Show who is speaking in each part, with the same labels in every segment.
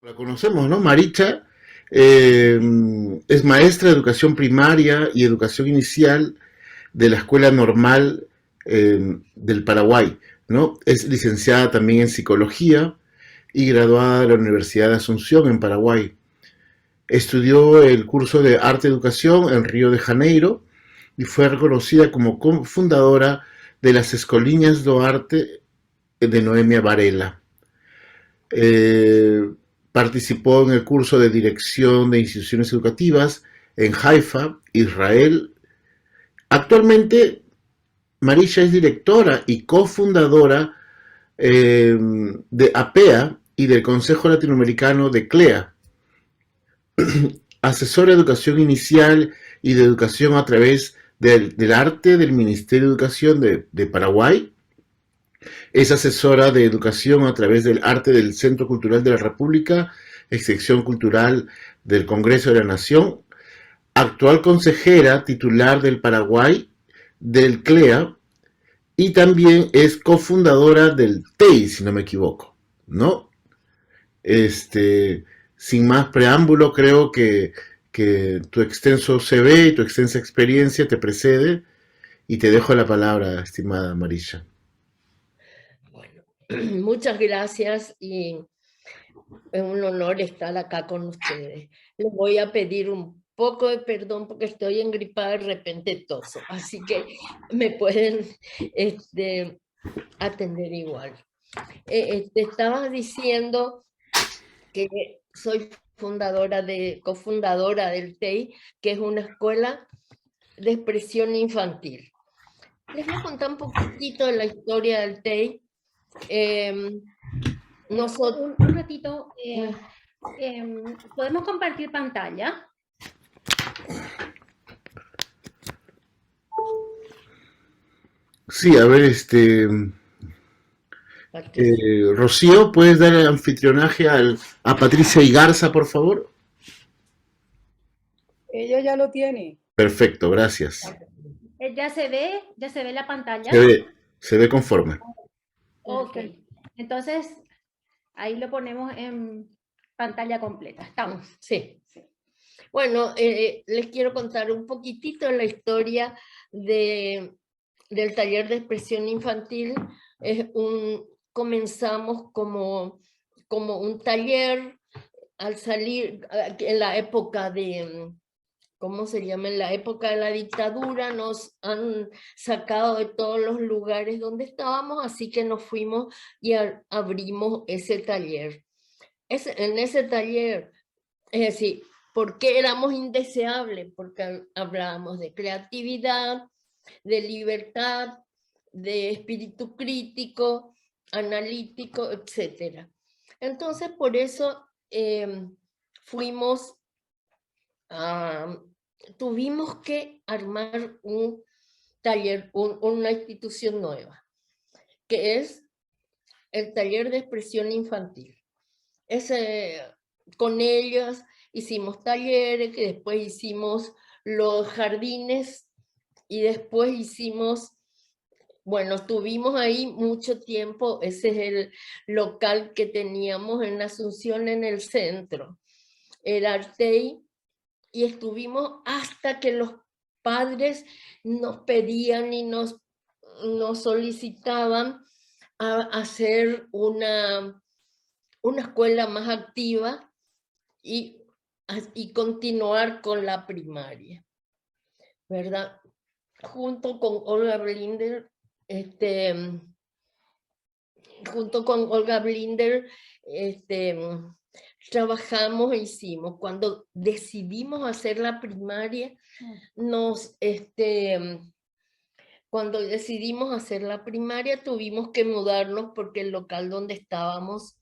Speaker 1: La conocemos, ¿no? Maricha es maestra de educación primaria y educación inicial de la Escuela Normal del Paraguay, ¿no? Es licenciada también en psicología y graduada de la Universidad de Asunción en Paraguay. Estudió el curso de Arte Educación en Río de Janeiro y fue reconocida como fundadora de las Escoliñas do Arte de Noemia Varela. Eh, Participó en el curso de dirección de instituciones educativas en Haifa, Israel. Actualmente, Marisha es directora y cofundadora de APEA y del Consejo Latinoamericano de CLEA, asesora de educación inicial y de educación a través del arte del Ministerio de Educación de Paraguay. Es asesora de educación a través del arte del Centro Cultural de la República, sección cultural del Congreso de la Nación, actual consejera titular del Paraguay, del CLEA, y también es cofundadora del TEI, si no me equivoco, ¿no? Este, Sin más preámbulo, creo que tu extenso CV y tu extensa experiencia te precede y te dejo la palabra, estimada Marisha.
Speaker 2: Bueno, muchas gracias y es un honor estar acá con ustedes. Les voy a pedir un poco de perdón porque estoy engripada y de repente toso, así que me pueden este, atender igual. Te estaba diciendo que soy cofundadora del TEI, que es una escuela de expresión infantil. Les voy a contar un poquitito de la historia del TEI. Nosotros,
Speaker 3: Un ratito, ¿podemos compartir pantalla?
Speaker 1: Sí, a ver, Rocío, ¿puedes dar el anfitrionaje a Patricia Igarza, por favor?
Speaker 4: Ella ya lo tiene.
Speaker 1: Perfecto, gracias.
Speaker 3: Ya se ve la pantalla.
Speaker 1: Se ve conforme.
Speaker 3: Ok, entonces ahí lo ponemos en pantalla completa. Estamos.
Speaker 2: Sí. Bueno, les quiero contar un poquitito la historia del taller de expresión infantil. Comenzamos como un taller al salir en la época de, ¿cómo se llama? En la época de la dictadura nos han sacado de todos los lugares donde estábamos, así que nos fuimos y abrimos ese taller. En ese taller, es decir, ¿por qué éramos indeseables? Porque hablábamos de creatividad, de libertad, de espíritu crítico, analítico, etc. Entonces, por eso fuimos tuvimos que armar un taller, una institución nueva, que es el taller de expresión infantil. Con ellas hicimos talleres, que después hicimos los jardines y después hicimos, bueno, estuvimos ahí mucho tiempo. Ese es el local que teníamos en Asunción, en el centro, el Artei, y estuvimos hasta que los padres nos pedían y nos solicitaban a hacer una escuela más activa y continuar con la primaria, ¿verdad? Junto con Olga Blinder, trabajamos e hicimos. Cuando decidimos hacer la primaria, cuando decidimos hacer la primaria tuvimos que mudarnos porque el local donde estábamos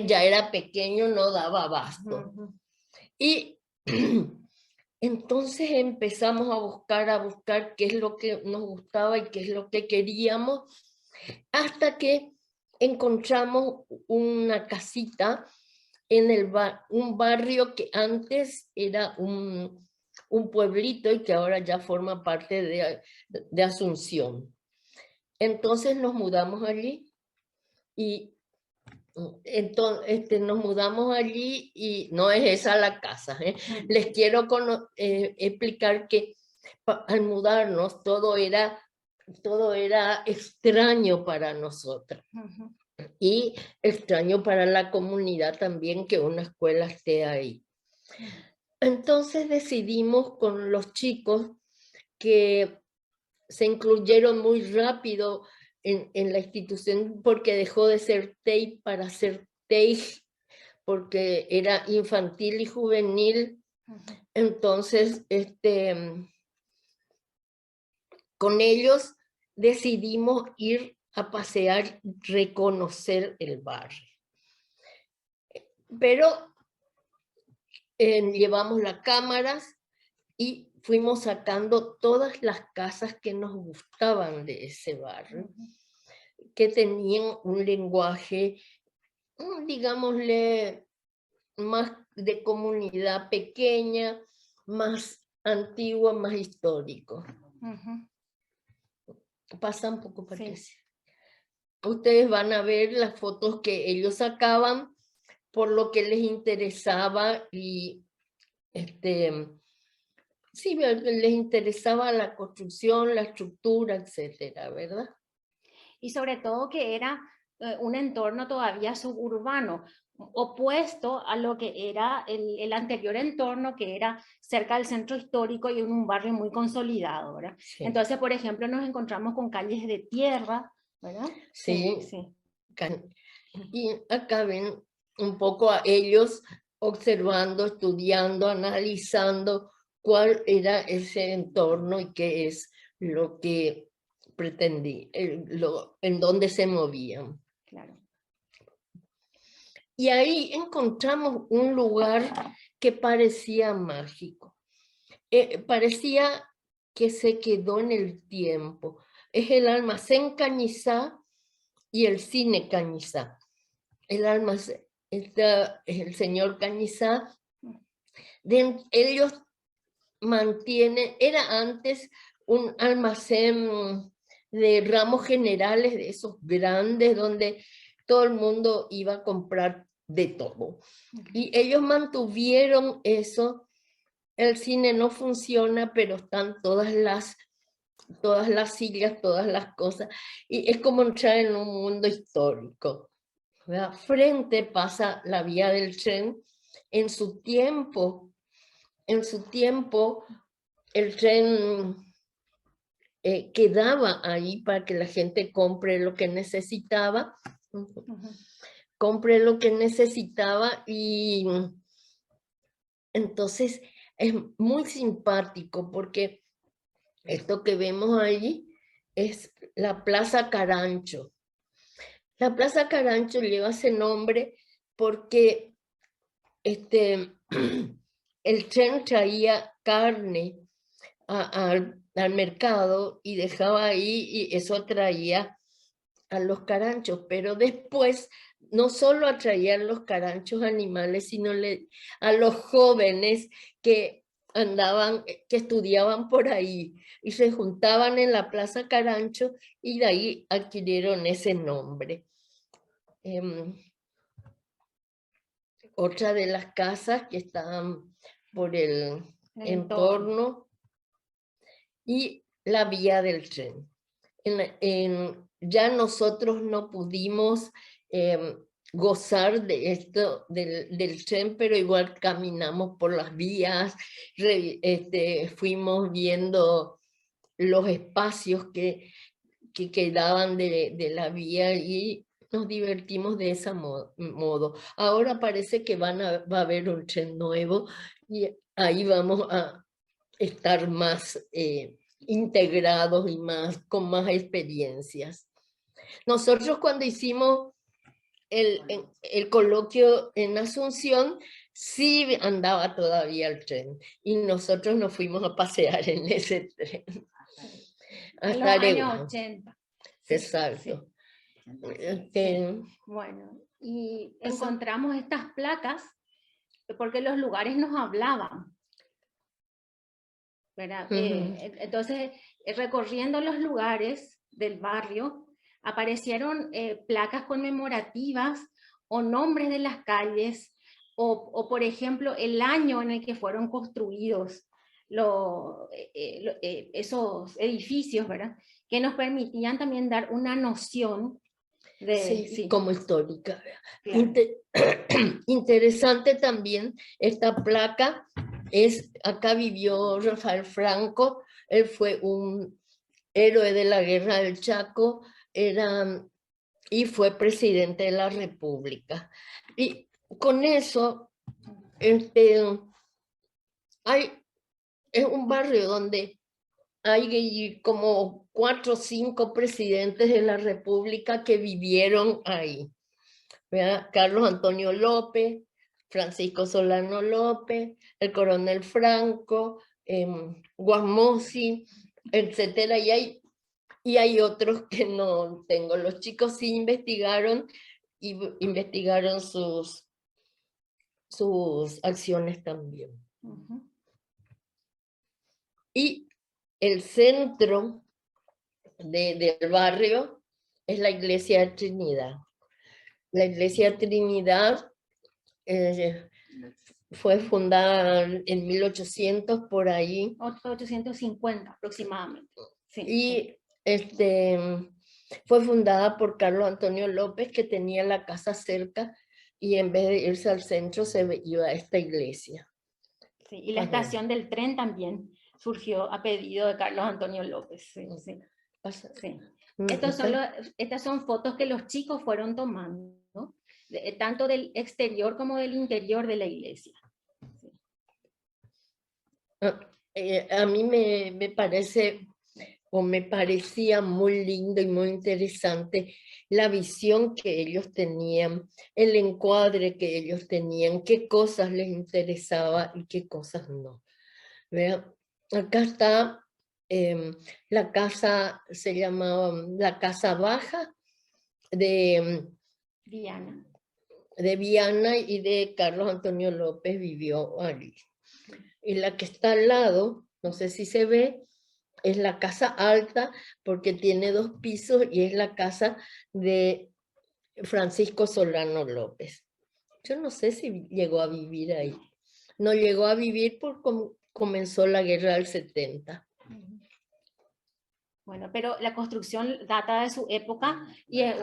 Speaker 2: ya era pequeño, no daba abasto. Y entonces empezamos a buscar qué es lo que nos gustaba y qué es lo que queríamos, hasta que encontramos una casita en un barrio que antes era un pueblito y que ahora ya forma parte de Asunción. Entonces nos mudamos allí Y entonces nos mudamos allí y no es esa la casa. Les quiero explicar que al mudarnos todo era extraño para nosotros. Y extraño para la comunidad también que una escuela esté ahí. Entonces decidimos con los chicos que se incluyeron muy rápido en la institución porque dejó de ser TEI para ser TEI, porque era infantil y juvenil. Entonces, con ellos decidimos ir a pasear, reconocer el barrio. Pero llevamos las cámaras y fuimos sacando todas las casas que nos gustaban de ese barrio, que tenían un lenguaje, digámosle, más de comunidad pequeña, más antigua, más histórico. Pasa un poco, Patricia. Sí. Ustedes van a ver las fotos que ellos sacaban por lo que les interesaba y sí, les interesaba la construcción, la estructura, etcétera, ¿verdad?
Speaker 3: Y sobre todo que era un entorno todavía suburbano, opuesto a lo que era el anterior entorno, que era cerca del centro histórico y en un barrio muy consolidado, ¿verdad? Sí. Entonces, por ejemplo, nos encontramos con calles de tierra, ¿verdad?
Speaker 2: Sí, sí. Y acá ven un poco a ellos observando, estudiando, analizando cuál era ese entorno y qué es lo que pretendí, en dónde se movían.
Speaker 3: Claro.
Speaker 2: Y ahí encontramos un lugar que parecía mágico. Parecía que se quedó en el tiempo. Es el almacén Cañizá y el cine Cañizá. El almacén, está el señor Cañizá. Ellos mantienen, era antes un almacén de ramos generales, de esos grandes, donde todo el mundo iba a comprar de todo. Y ellos mantuvieron eso. El cine no funciona, pero están todas las sillas, todas las cosas. Y es como entrar en un mundo histórico. ¿Verdad? Frente pasa la vía del tren. En su tiempo, el tren quedaba ahí para que la gente compre lo que necesitaba. Compre lo que necesitaba y entonces es muy simpático porque esto que vemos allí es la Plaza Carancho. La Plaza Carancho lleva ese nombre porque el tren traía carne al mercado y dejaba ahí y eso atraía a los caranchos, pero después no solo atraían los caranchos animales, sino a los jóvenes que andaban, que estudiaban por ahí y se juntaban en la Plaza Carancho y de ahí adquirieron ese nombre. Otra de las casas que estaban por el entorno y la vía del tren. Ya nosotros no pudimos gozar de esto del tren, pero igual caminamos por las vías, fuimos viendo los espacios que quedaban de la vía y nos divertimos de ese modo. Ahora parece que va a haber un tren nuevo y ahí vamos a estar más integrados y con más experiencias. Nosotros cuando hicimos el coloquio en Asunción, sí andaba todavía el tren y nosotros nos fuimos a pasear en ese tren.
Speaker 3: Hasta los años 80.
Speaker 2: Exacto.
Speaker 3: Sí. Bueno, y encontramos estas placas porque los lugares nos hablaban. ¿Verdad? Entonces, recorriendo los lugares del barrio, aparecieron placas conmemorativas o nombres de las calles, o por ejemplo, el año en el que fueron construidos esos edificios, ¿verdad? Que nos permitían también dar una noción de...
Speaker 2: Sí,
Speaker 3: Sí,
Speaker 2: como histórica.
Speaker 3: claro.
Speaker 2: Interesante también esta placa. Acá vivió Rafael Franco, él fue un héroe de la Guerra del Chaco, y fue presidente de la República. Y con eso, es un barrio donde hay como 4 o 5 presidentes de la República que vivieron ahí. ¿Verdad? Carlos Antonio López, Francisco Solano López, el coronel Franco, Guasmosi, etcétera. Y hay otros que no tengo. Los chicos sí investigaron y investigaron sus acciones también.
Speaker 3: Uh-huh.
Speaker 2: Y el centro del barrio es la Iglesia de Trinidad. La Iglesia de Trinidad fue fundada en 1800 por ahí.
Speaker 3: 850 aproximadamente. Sí.
Speaker 2: Y fue fundada por Carlos Antonio López, que tenía la casa cerca, y en vez de irse al centro se iba a esta iglesia.
Speaker 3: Sí, y la estación del tren también surgió a pedido de Carlos Antonio López. Sí, sí. Sí. Estas son fotos que los chicos fueron tomando, ¿no? Tanto del exterior como del interior de la iglesia. Sí.
Speaker 2: A mí me parece, o me parecía muy lindo y muy interesante la visión que ellos tenían, el encuadre que ellos tenían, qué cosas les interesaba y qué cosas no. ¿Vean? Acá está la casa, se llamaba la Casa Baja de Viana y de Carlos Antonio López, vivió allí. Y la que está al lado, no sé si se ve, es la Casa Alta, porque tiene 2 pisos y es la casa de Francisco Solano López. Yo no sé si llegó a vivir ahí. No llegó a vivir porque comenzó la guerra del 70.
Speaker 3: Bueno, pero la construcción data de su época y de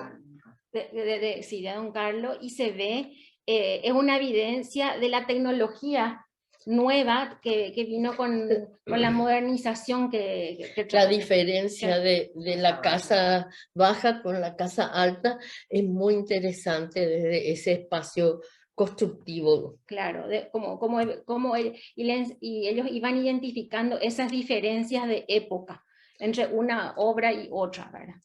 Speaker 3: Don Carlos, y se ve, es una evidencia de la tecnología nueva que vino con la modernización que
Speaker 2: la diferencia de la casa baja con la casa alta es muy interesante desde ese espacio constructivo.
Speaker 3: Claro, y ellos iban identificando esas diferencias de época entre una obra y otra, ¿verdad?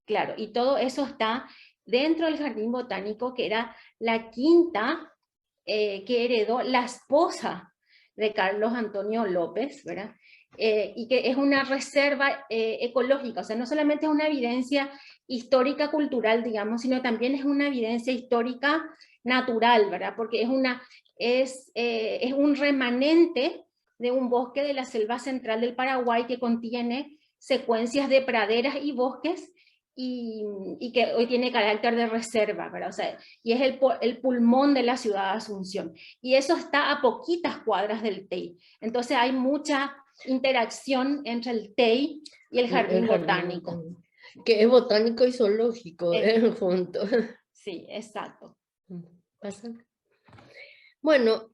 Speaker 3: Claro, y todo eso está dentro del Jardín Botánico, que era la quinta que heredó la esposa de Carlos Antonio López, ¿verdad? Y que es una reserva ecológica, o sea, no solamente es una evidencia histórica, cultural, digamos, sino también es una evidencia histórica natural, ¿verdad? Porque es un remanente de un bosque de la selva central del Paraguay que contiene secuencias de praderas y bosques y que hoy tiene carácter de reserva, ¿verdad? O sea, y es el pulmón de la ciudad de Asunción. Y eso está a poquitas cuadras del TEI. Entonces hay mucha interacción entre el TEI y el Jardín Botánico.
Speaker 2: Que es botánico y zoológico juntos.
Speaker 3: Sí, exacto.
Speaker 2: Bueno,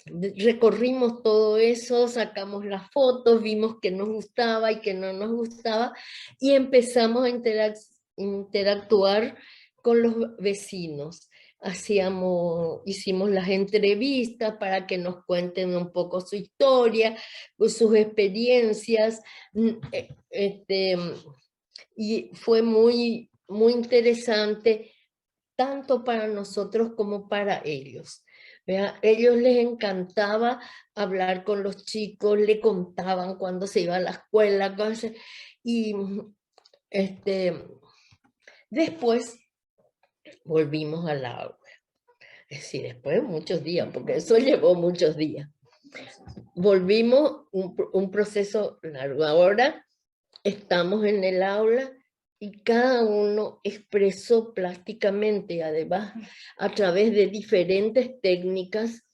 Speaker 2: recorrimos todo eso, sacamos las fotos, vimos que nos gustaba y que no nos gustaba, y empezamos a interactuar con los vecinos. Hicimos las entrevistas para que nos cuenten un poco su historia, sus experiencias, y fue muy, muy interesante, tanto para nosotros como para ellos. A ellos les encantaba hablar con los chicos, le contaban cuando se iba a la escuela, y después volvimos al aula. Es decir, después de muchos días, porque eso llevó muchos días. Volvimos un proceso largo. Ahora estamos en el aula y cada uno expresó plásticamente, además, a través de diferentes técnicas,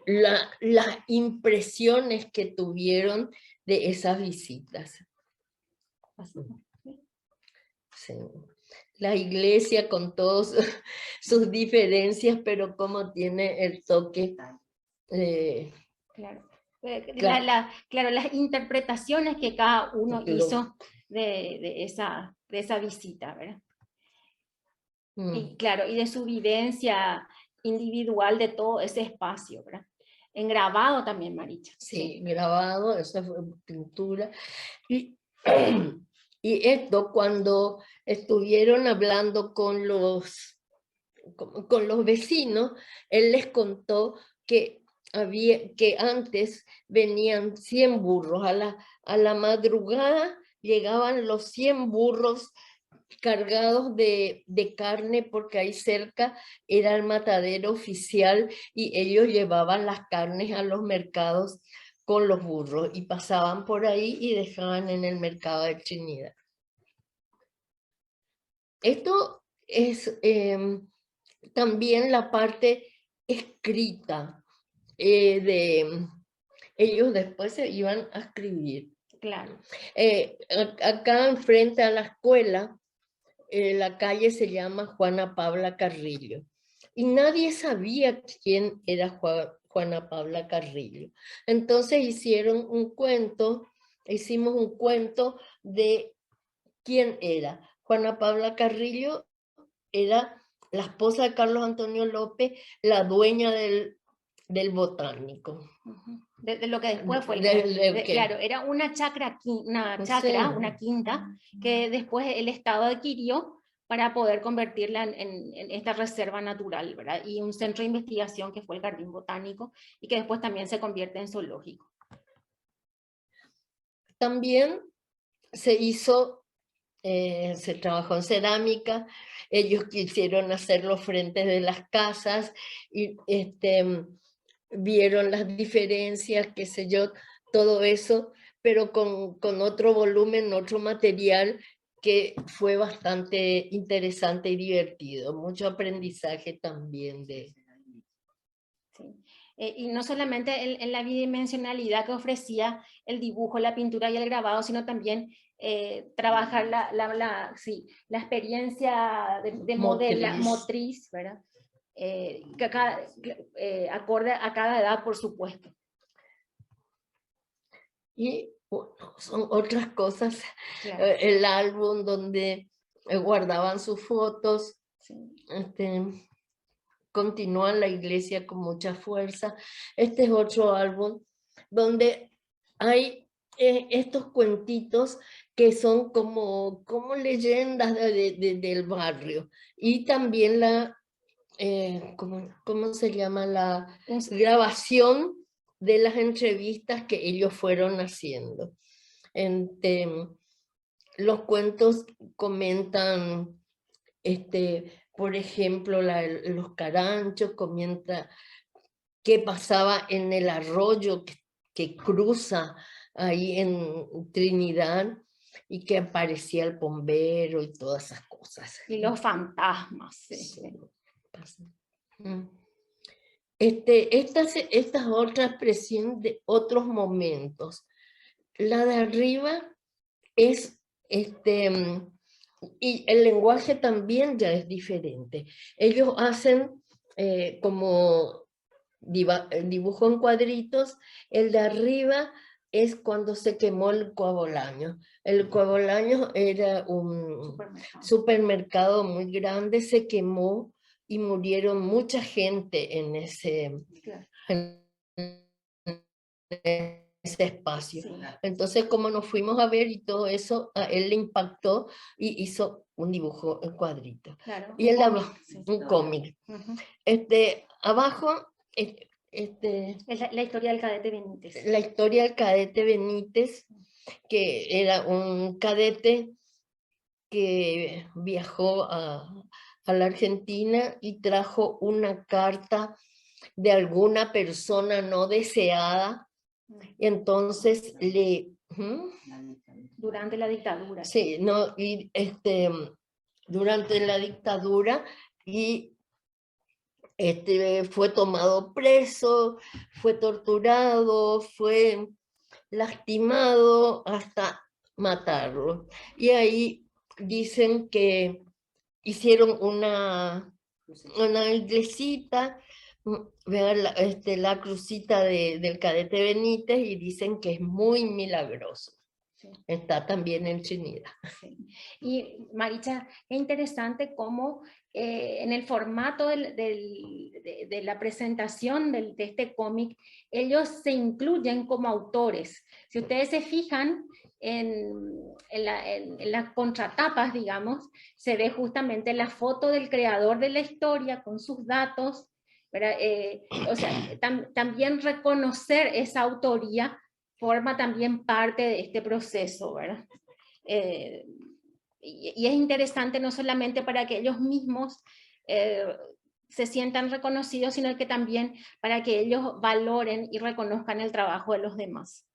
Speaker 2: las impresiones que tuvieron de esas visitas. Sí. La iglesia con todas sus diferencias, pero como tiene el toque.
Speaker 3: Claro.
Speaker 2: Claro.
Speaker 3: Las interpretaciones que cada uno
Speaker 2: Lo-
Speaker 3: hizo de esa visita, ¿verdad? Y claro, y de su vivencia individual de todo ese espacio, ¿verdad? En grabado también, Maricha.
Speaker 2: Sí, grabado, esa fue pintura. Y, y esto cuando estuvieron hablando con los vecinos, él les contó que antes venían 100 burros, a la madrugada llegaban los 100 burros cargados de carne, porque ahí cerca era el matadero oficial y ellos llevaban las carnes a los mercados con los burros y pasaban por ahí y dejaban en el mercado de Trinidad. Esto es también la parte escrita de ellos después se iban a escribir.
Speaker 3: Claro.
Speaker 2: Acá enfrente a la escuela, la calle se llama Juana Pabla Carrillo y nadie sabía quién era Juana Pabla Carrillo. Entonces hicimos un cuento de quién era. Juana Pabla Carrillo era la esposa de Carlos Antonio López, la dueña del botánico.
Speaker 3: De lo que después fue claro, era una chacra, una quinta, que después el Estado adquirió para poder convertirla en esta reserva natural, ¿verdad? Y un centro de investigación que fue el Jardín Botánico y que después también se convierte en zoológico.
Speaker 2: También se trabajó en cerámica, ellos quisieron hacer los frentes de las casas y vieron las diferencias, qué sé yo, todo eso, pero con otro volumen, otro material que fue bastante interesante y divertido, mucho aprendizaje también de...
Speaker 3: Sí. Y no solamente en la bidimensionalidad que ofrecía el dibujo, la pintura y el grabado, sino también trabajar la experiencia de motriz, ¿verdad? Acorde a cada edad, por supuesto.
Speaker 2: Y bueno, son otras cosas,
Speaker 3: claro.
Speaker 2: El álbum donde guardaban sus fotos,
Speaker 3: sí.
Speaker 2: Continúan la iglesia con mucha fuerza. Este es otro álbum donde hay estos cuentitos que son como leyendas del barrio. Y también ¿cómo se llama? La grabación de las entrevistas que ellos fueron haciendo. Los cuentos comentan por ejemplo, los caranchos, comenta qué pasaba en el arroyo que cruza ahí en Trinidad y que aparecía el bombero y todas esas cosas.
Speaker 3: Y los fantasmas. Sí.
Speaker 2: Esta es otra expresión de otros momentos. La de arriba es y el lenguaje también ya es diferente. Ellos hacen como dibujo en cuadritos. El de arriba es cuando se quemó el Coabolaño. El Coabolaño era un supermercado muy grande, se quemó y murieron mucha gente en ese espacio. Sí. Entonces, como nos fuimos a ver y todo eso, a él le impactó y hizo un dibujo en cuadrito.
Speaker 3: Claro,
Speaker 2: y él daba un cómic. Abajo,
Speaker 3: es la historia del cadete Benítez.
Speaker 2: La historia del cadete Benítez, que era un cadete que viajó a la Argentina y trajo una carta de alguna persona no deseada. Y entonces
Speaker 3: Durante la dictadura.
Speaker 2: Sí, no, y durante la dictadura, y fue tomado preso, fue torturado, fue lastimado hasta matarlo. Y ahí dicen que hicieron una iglesita, vean la crucita del Cadete Benítez, y dicen que es muy milagroso.
Speaker 3: Sí.
Speaker 2: Está también en Trinidad.
Speaker 3: Sí. Y Maricha, es interesante cómo en el formato de la presentación de este cómic, ellos se incluyen como autores. Si ustedes se fijan en las contratapas, digamos, se ve justamente la foto del creador de la historia con sus datos, ¿verdad? O sea, también reconocer esa autoría forma también parte de este proceso, ¿verdad? Y es interesante no solamente para que ellos mismos se sientan reconocidos, sino que también para que ellos valoren y reconozcan el trabajo de los demás.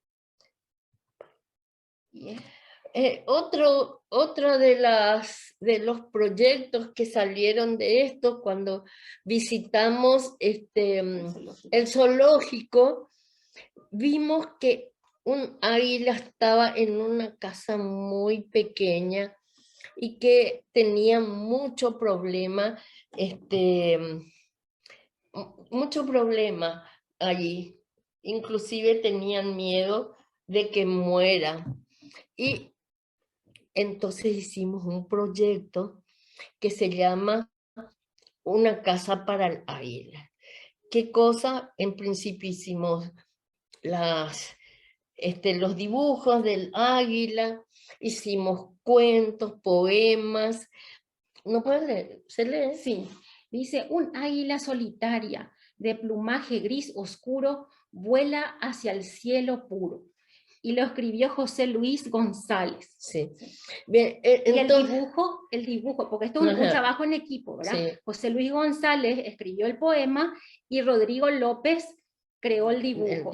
Speaker 2: Otro de los proyectos que salieron de esto, cuando visitamos el zoológico, vimos que un águila estaba en una casa muy pequeña y que tenía mucho problema, mucho problema allí. Inclusive tenían miedo de que muera. Y entonces hicimos un proyecto que se llama Una casa para el águila. ¿Qué cosa? En principio hicimos los dibujos del águila, hicimos cuentos, poemas. ¿No puedes leer? ¿Se lee?
Speaker 3: Sí. Dice, un águila solitaria de plumaje gris oscuro vuela hacia el cielo puro. Y lo escribió José Luis González.
Speaker 2: Sí. Bien,
Speaker 3: y el dibujo, porque esto es un trabajo en equipo, ¿verdad?
Speaker 2: Sí.
Speaker 3: José Luis González escribió el poema y Rodrigo López creó el dibujo.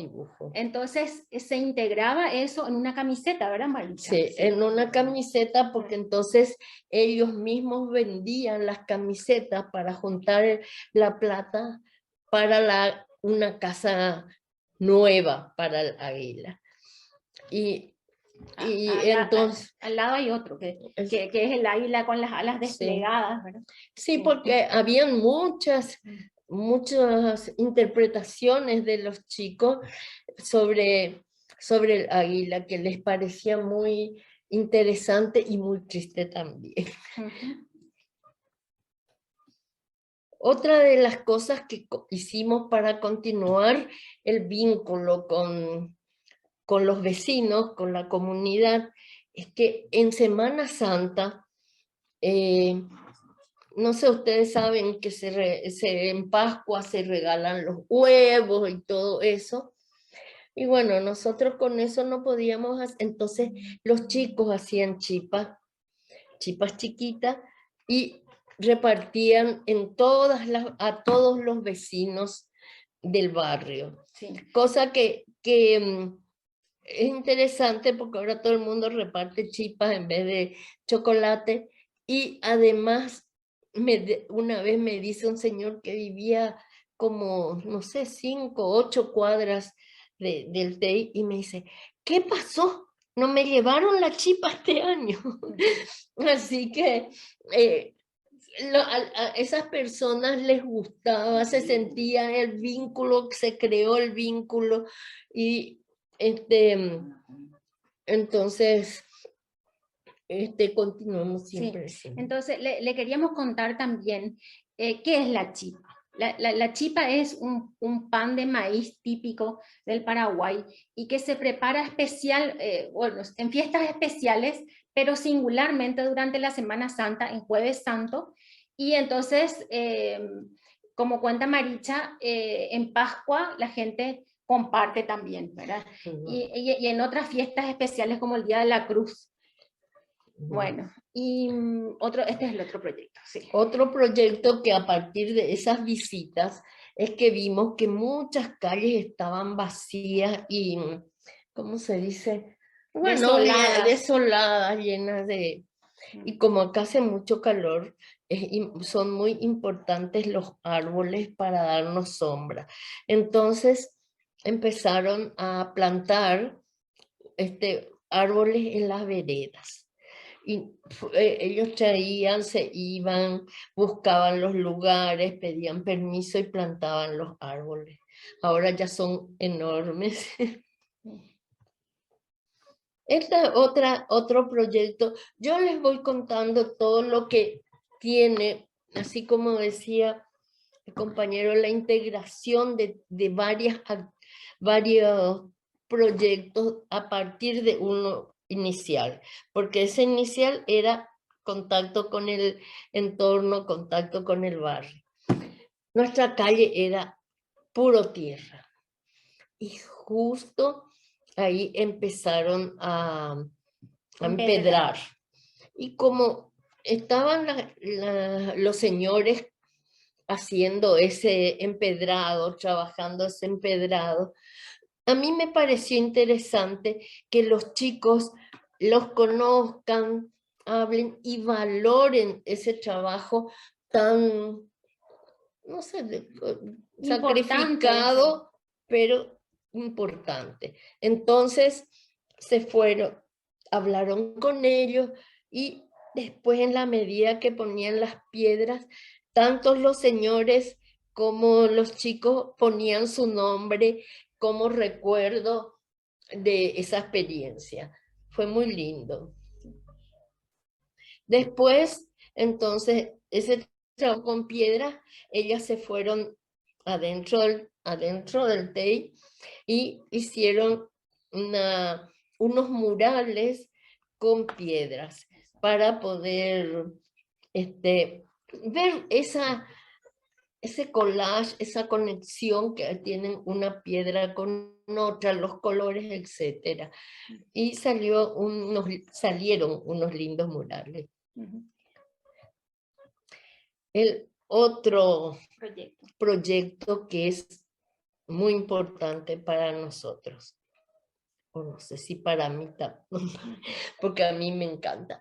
Speaker 3: Entonces se integraba eso en una camiseta, ¿verdad, Maricha?
Speaker 2: Sí, en una camiseta, porque entonces ellos mismos vendían las camisetas para juntar la plata para una casa nueva para el águila. Y entonces...
Speaker 3: Al lado hay otro, que es el águila con las alas desplegadas, ¿verdad?
Speaker 2: Sí, porque habían muchas interpretaciones de los chicos sobre el águila, que les parecía muy interesante y muy triste también. Otra de las cosas que hicimos para continuar el vínculo con los vecinos, con la comunidad, es que en Semana Santa, no sé, ustedes saben que en Pascua se regalan los huevos y todo eso. Y bueno, nosotros con eso no podíamos hacer, entonces los chicos hacían chipas chiquitas, y repartían a todos los vecinos del barrio.
Speaker 3: Sí.
Speaker 2: Cosa que es interesante, porque ahora todo el mundo reparte chipas en vez de chocolate. Y además, una vez me dice un señor que vivía como, no sé, 5 o 8 cuadras del TEI, y me dice, ¿qué pasó? No me llevaron la chipa este año. Así que a esas personas les gustaba, se sentía el vínculo, se creó el vínculo, y entonces continuamos siempre.
Speaker 3: Sí. Entonces le queríamos contar también qué es la chipa. La chipa es un pan de maíz típico del Paraguay y que se prepara en fiestas especiales, pero singularmente durante la Semana Santa, en Jueves Santo. Y entonces, como cuenta Maricha, en Pascua la gente comparte también, ¿verdad? Y en otras fiestas especiales como el Día de la Cruz. Bueno, y este es el otro proyecto, sí.
Speaker 2: Otro proyecto que a partir de esas visitas es que vimos que muchas calles estaban vacías y, ¿cómo se dice? Bueno,
Speaker 3: Desoladas.
Speaker 2: desoladas, llenas de... Y como acá hace mucho calor, son muy importantes los árboles para darnos sombra. Entonces empezaron a plantar árboles en las veredas. Y ellos traían, se iban, buscaban los lugares, pedían permiso y plantaban los árboles. Ahora ya son enormes. Otro proyecto, yo les voy contando todo lo que tiene, así como decía el compañero, la integración de varios proyectos a partir de uno inicial, porque ese inicial era contacto con el entorno, contacto con el barrio. Nuestra calle era puro tierra y justo ahí empezaron a empedrar. Y como estaban los señores haciendo ese empedrado, trabajando ese empedrado, a mí me pareció interesante que los chicos los conozcan, hablen y valoren ese trabajo tan, no sé, sacrificado, pero importante. Entonces se fueron, hablaron con ellos y después en la medida que ponían las piedras, tanto los señores como los chicos ponían su nombre como recuerdo de esa experiencia. Fue muy lindo. Después, entonces, ese trabajo con piedras, ellas se fueron adentro del TEI y hicieron unos murales con piedras para poder ver ese collage, esa conexión que tienen una piedra con otra, los colores, etc. Y salieron unos lindos murales. El otro proyecto que es muy importante para nosotros, o no sé si para mí también, porque a mí me encanta.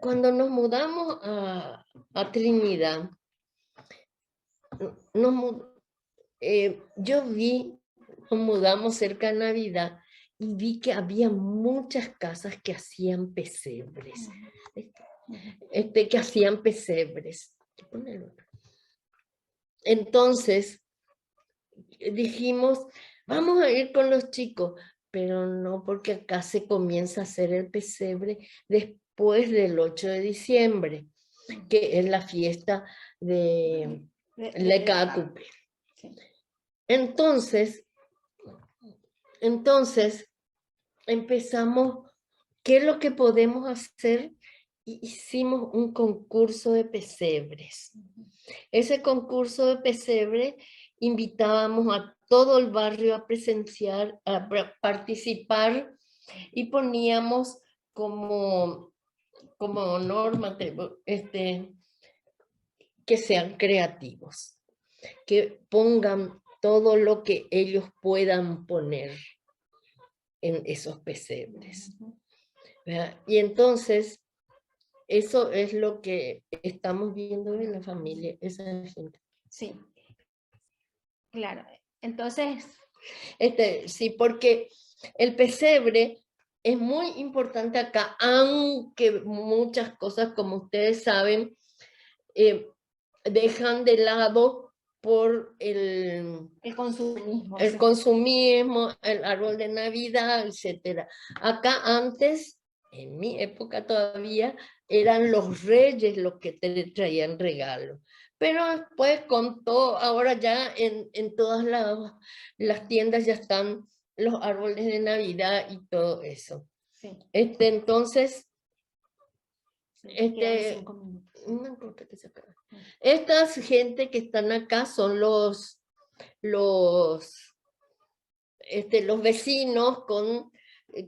Speaker 2: Cuando nos mudamos a Trinidad, yo nos mudamos cerca de Navidad y vi que había muchas casas que hacían pesebres. Que hacían pesebres. Entonces dijimos, vamos a ir con los chicos, pero no, porque acá se comienza a hacer el pesebre después del 8 de diciembre, que es la fiesta de Lecacupe. Entonces empezamos, ¿qué es lo que podemos hacer? Y hicimos un concurso de pesebres. Ese concurso de pesebre invitábamos a todo el barrio a presenciar, a participar y poníamos como norma que sean creativos, que pongan todo lo que ellos puedan poner en esos pesebres. ¿Verdad? Y entonces, eso es lo que estamos viendo en la familia, esa gente.
Speaker 3: Sí, claro. Entonces...
Speaker 2: Sí, porque el pesebre es muy importante acá, aunque muchas cosas, como ustedes saben, dejan de lado por el consumismo, el árbol de Navidad, etc. Acá antes, en mi época todavía, eran los reyes los que te traían regalos. Pero después con todo, ahora ya en todas las tiendas ya están los árboles de Navidad y todo eso.
Speaker 3: Sí.
Speaker 2: Entonces, no importa que se acabe. Estas gente que están acá son los vecinos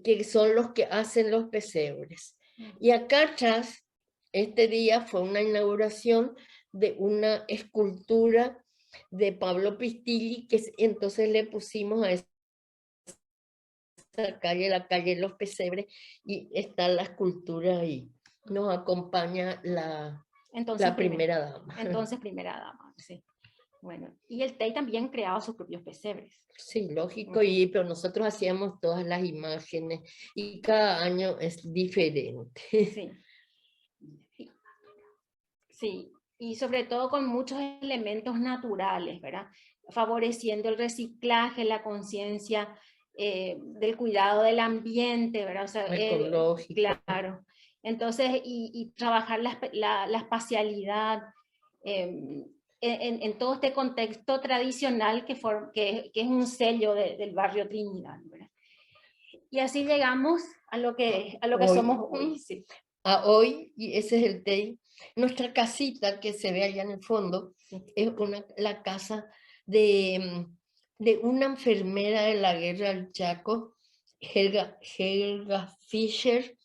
Speaker 2: que son los que hacen los pesebres. Y acá atrás, este día fue una inauguración de una escultura de Pablo Pistilli, que entonces le pusimos a esa calle, la calle Los Pesebres, y está la escultura ahí. Nos acompaña la primera dama.
Speaker 3: Entonces, primera dama, sí. Bueno, y el TEI también creaba sus propios pesebres.
Speaker 2: Sí, lógico, pero nosotros hacíamos todas las imágenes y cada año es diferente.
Speaker 3: Sí. Sí, y sobre todo con muchos elementos naturales, ¿verdad? Favoreciendo el reciclaje, la conciencia del cuidado del ambiente, ¿verdad? O sea,
Speaker 2: ecológico.
Speaker 3: Claro. Entonces, y trabajar la espacialidad en todo este contexto tradicional que es un sello del barrio Trinidad, ¿verdad? Y así llegamos a lo que
Speaker 2: Hoy.
Speaker 3: somos hoy. Sí.
Speaker 2: A hoy, y ese es el TEI. Nuestra casita que se ve allá en el fondo es la casa de una enfermera de la guerra del Chaco, Helga Fischer.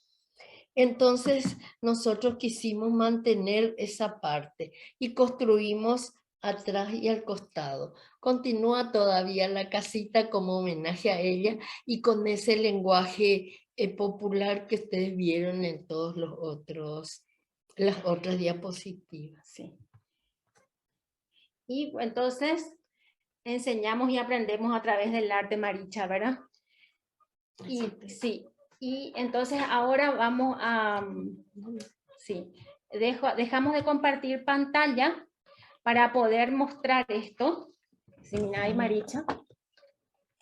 Speaker 2: Entonces nosotros quisimos mantener esa parte y construimos atrás y al costado. Continúa todavía la casita como homenaje a ella y con ese lenguaje popular que ustedes vieron en todos las otras diapositivas.
Speaker 3: Sí. Y entonces enseñamos y aprendemos a través del arte, Maricha, ¿verdad? Y sí. Y entonces ahora vamos a... Sí. Dejamos de compartir pantalla para poder mostrar esto. Sí, mira ahí, Maricha.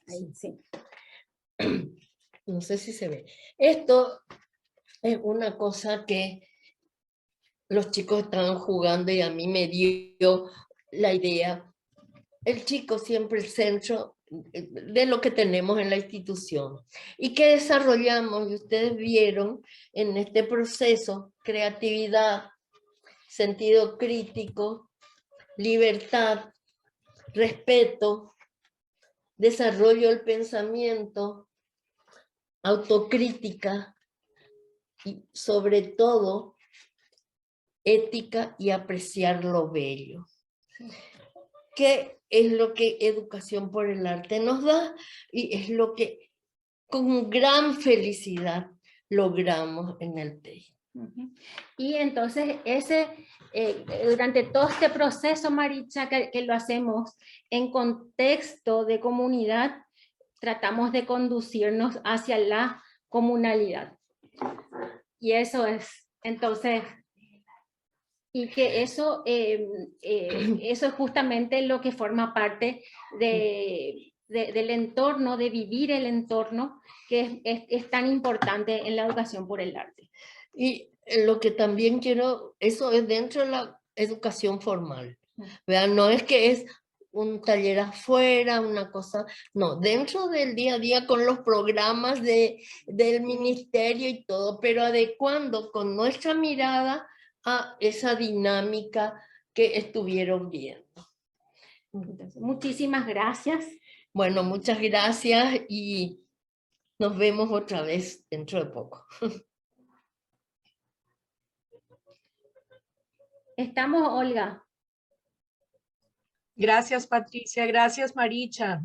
Speaker 3: Ahí, sí.
Speaker 2: No sé si se ve. Esto es una cosa que los chicos estaban jugando y a mí me dio la idea. El chico siempre el centro de lo que tenemos en la institución. ¿Y qué desarrollamos? Y ustedes vieron en este proceso creatividad, sentido crítico, libertad, respeto, desarrollo del pensamiento, autocrítica y sobre todo ética y apreciar lo bello. ¿Qué es lo que Educación por el Arte nos da? Y es lo que con gran felicidad logramos en el TEI.
Speaker 3: Y entonces durante todo este proceso, Maricha, que lo hacemos en contexto de comunidad, tratamos de conducirnos hacia la comunalidad. Y eso es, entonces, y que eso es justamente lo que forma parte del entorno, de vivir el entorno, que es tan importante en la educación por el arte.
Speaker 2: Y lo que también quiero, eso es dentro de la educación formal. Vean, no es que es un taller afuera, una cosa, no, dentro del día a día con los programas del ministerio y todo, pero adecuando con nuestra mirada a esa dinámica que estuvieron viendo.
Speaker 3: Entonces, muchísimas gracias.
Speaker 2: Bueno, muchas gracias y nos vemos otra vez dentro de poco.
Speaker 3: Estamos, Olga.
Speaker 4: Gracias, Patricia. Gracias, Maricha.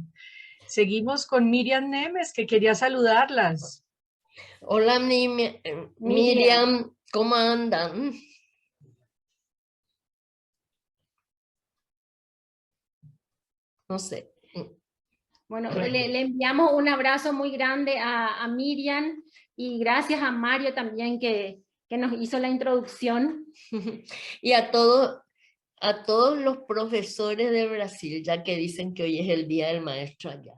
Speaker 4: Seguimos con Miriam Nemes, que quería saludarlas.
Speaker 2: Hola, Miriam, ¿cómo andan? No sé.
Speaker 3: Bueno, le enviamos un abrazo muy grande a Miriam y gracias a Mario también que nos hizo la introducción.
Speaker 2: Y a todos los profesores de Brasil, ya que dicen que hoy es el Día del Maestro allá.